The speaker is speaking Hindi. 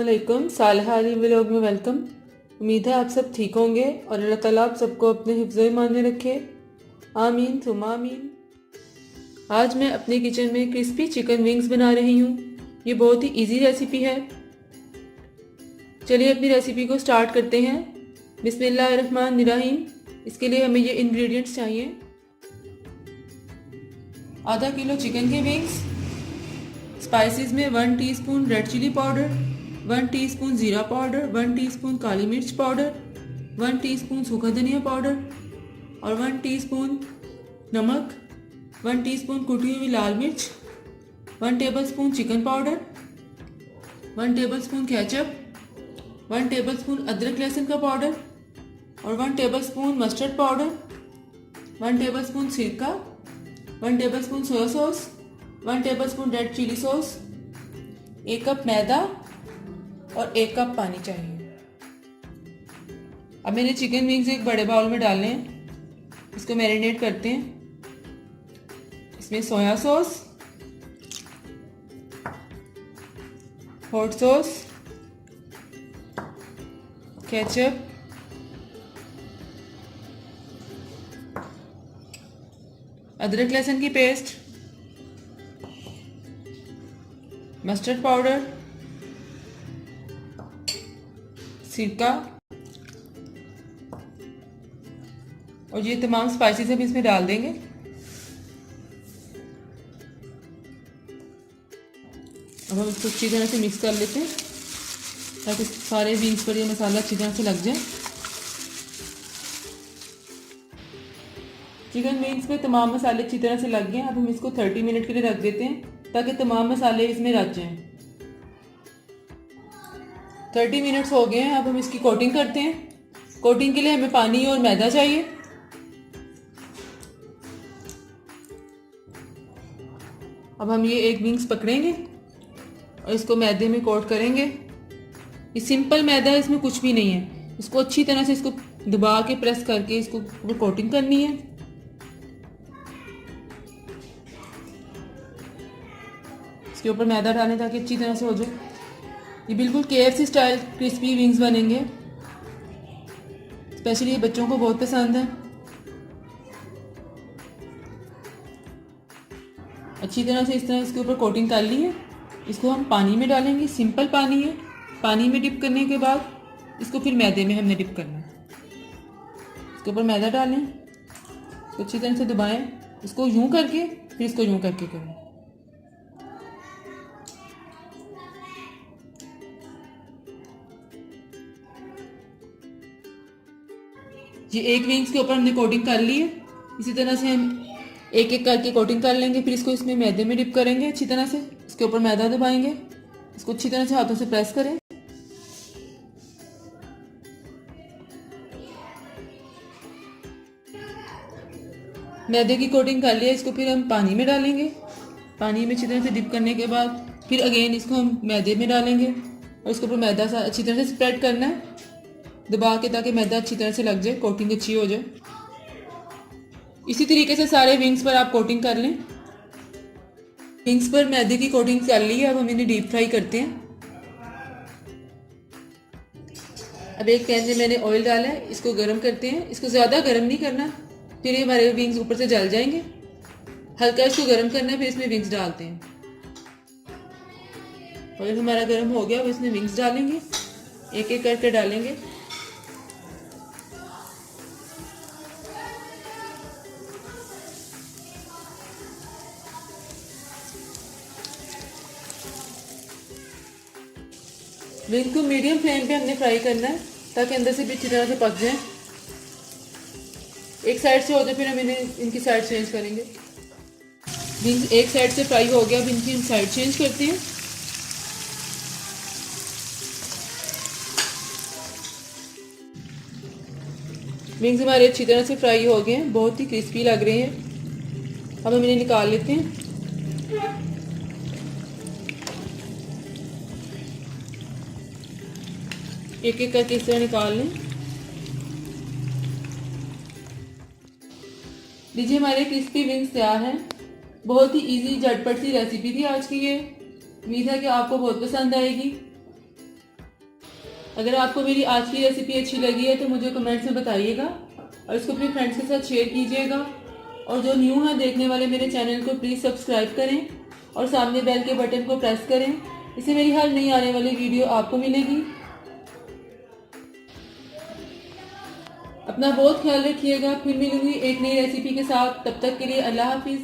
अस्सलामुअलैकुम। सालहा अली व्लॉग में वेलकम। उम्मीद है आप सब ठीक होंगे और अल्लाह ताला आप सबको अपने हिफ्ज़ ईमान में रखे। आमीन सुम्मा आमीन। आज मैं अपने किचन में क्रिस्पी चिकन विंग्स बना रही हूँ। ये बहुत ही इजी रेसिपी है। चलिए अपनी रेसिपी को स्टार्ट करते हैं। बिस्मिल्लाहिर्रहमानिर्रहीम। इसके लिए हमें ये इंग्रेडिएंट्स चाहिए। आधा किलो चिकन के विंग्स, स्पाइसेस में 1 teaspoon red chilli powder, 1 teaspoon ज़ीरा पाउडर, 1 टीस्पून काली मिर्च पाउडर, 1 टीस्पून सूखा धनिया पाउडर और 1 टीस्पून नमक, 1 टीस्पून कुटी हुई लाल मिर्च, 1 tablespoon chicken powder, 1 tablespoon ketchup, 1 tablespoon अदरक लहसुन का पाउडर और 1 टेबलस्पून मस्टर्ड पाउडर, 1 टेबलस्पून सिरका, 1 tablespoon soya sauce, 1 tablespoon red chilli sauce, 1 cup मैदा और 1 कप पानी चाहिए। अब मैंने चिकन विंग्स एक बड़े बाउल में डालने हैं। इसको मैरिनेट करते हैं। इसमें soya sauce, hot sauce, ketchup, अदरक लहसुन की पेस्ट, मस्टर्ड पाउडर, सिरका और ये तमाम स्पाइसेस हम इसमें डाल देंगे। अब हम इसको अच्छी तरह से मिक्स कर लेते हैं ताकि सारे विंग्स पर ये मसाला अच्छी तरह से लग जाए। चिकन विंग्स में तमाम मसाले अच्छी तरह से लग गए। अब हम इसको 30 मिनट के लिए रख देते हैं ताकि तमाम मसाले इसमें रच जाएं। 30 मिनट्स हो गए हैं। अब हम इसकी कोटिंग करते हैं। कोटिंग के लिए हमें पानी और मैदा चाहिए। अब हम ये एक विंग्स पकड़ेंगे और इसको मैदे में कोट करेंगे। ये सिंपल मैदा है, इसमें कुछ भी नहीं है। इसको अच्छी तरह से इसको दबा के प्रेस करके इसको कोटिंग करनी है। इसके ऊपर मैदा डालें ताकि अच्छी तरह से हो जाए। ये बिल्कुल KFC स्टाइल क्रिस्पी विंग्स बनेंगे। स्पेशली ये बच्चों को बहुत पसंद है। अच्छी तरह से इस तरह इसके ऊपर कोटिंग कर ली है। इसको हम पानी में डालेंगे। सिंपल पानी है। पानी में डिप करने के बाद इसको फिर मैदे में हमने डिप करना है। इसके ऊपर मैदा डालें, तो अच्छी तरह से दबाएं। इसको यूं करके फिर इसको यूं करके करें। ये एक विंग्स के ऊपर हमने कोटिंग कर ली है। इसी तरह से हम एक एक करके कोटिंग कर लेंगे। फिर इसको इसमें मैदे में डिप करेंगे अच्छी तरह से। इसके ऊपर मैदा दबाएंगे। इसको अच्छी तरह से हाथों से प्रेस करें। मैदे की कोटिंग कर लिया। इसको फिर हम पानी में डालेंगे। पानी में अच्छी तरह से डिप करने के बाद फिर अगेन इसको हम मैदे में डालेंगे और इसके ऊपर मैदा सा अच्छी तरह से स्प्रेड करना है दबा के, ताकि मैदा अच्छी तरह से लग जाए, कोटिंग अच्छी हो जाए। इसी तरीके से सारे विंग्स पर आप कोटिंग कर लें। विंग्स पर मैदे की कोटिंग कर ली है। अब हम इन्हें डीप फ्राई करते हैं। अब एक पैन में मैंने ऑयल डाला है। इसको गर्म करते हैं। इसको ज़्यादा गर्म नहीं करना, फिर ये हमारे विंग्स ऊपर से जल जाएंगे। हल्का इसको गर्म करना है, फिर इसमें विंग्स डालते हैं। ऑयल हमारा गर्म हो गया। अब इसमें विंग्स डालेंगे, एक एक करके डालेंगे। विंग को मीडियम फ्लेम पे हमने फ्राई करना है ताकि अंदर से भी अच्छी तरह से पक जाए। एक साइड से हो जाए फिर हम इनकी साइड चेंज करेंगे। विंग एक साइड से फ्राई हो गया। अब इनकी हम साइड चेंज करते हैं। विंग्स हमारे अच्छी तरह से फ्राई हो गए हैं, बहुत ही क्रिस्पी लग रहे हैं। अब हम इन्हें निकाल लेते हैं। एक एक करके इस तरह निकाल लें। लीजिए हमारे क्रिस्पी विंग्स तैयार हैं। बहुत ही इजी झटपट सी रेसिपी थी आज की ये। उम्मीद है कि आपको बहुत पसंद आएगी। अगर आपको मेरी आज की रेसिपी अच्छी लगी है तो मुझे कमेंट्स में बताइएगा और इसको अपने फ्रेंड्स के साथ शेयर कीजिएगा। और जो न्यू है देखने वाले मेरे चैनल को प्लीज़ सब्सक्राइब करें और सामने बेल के बटन को प्रेस करें, इससे मेरी हर नई आने वाली वीडियो आपको मिलेगी। अपना बहुत ख्याल रखिएगा। फिर मिलूंगी एक नई रेसिपी के साथ। तब तक के लिए अल्लाह हाफिज़।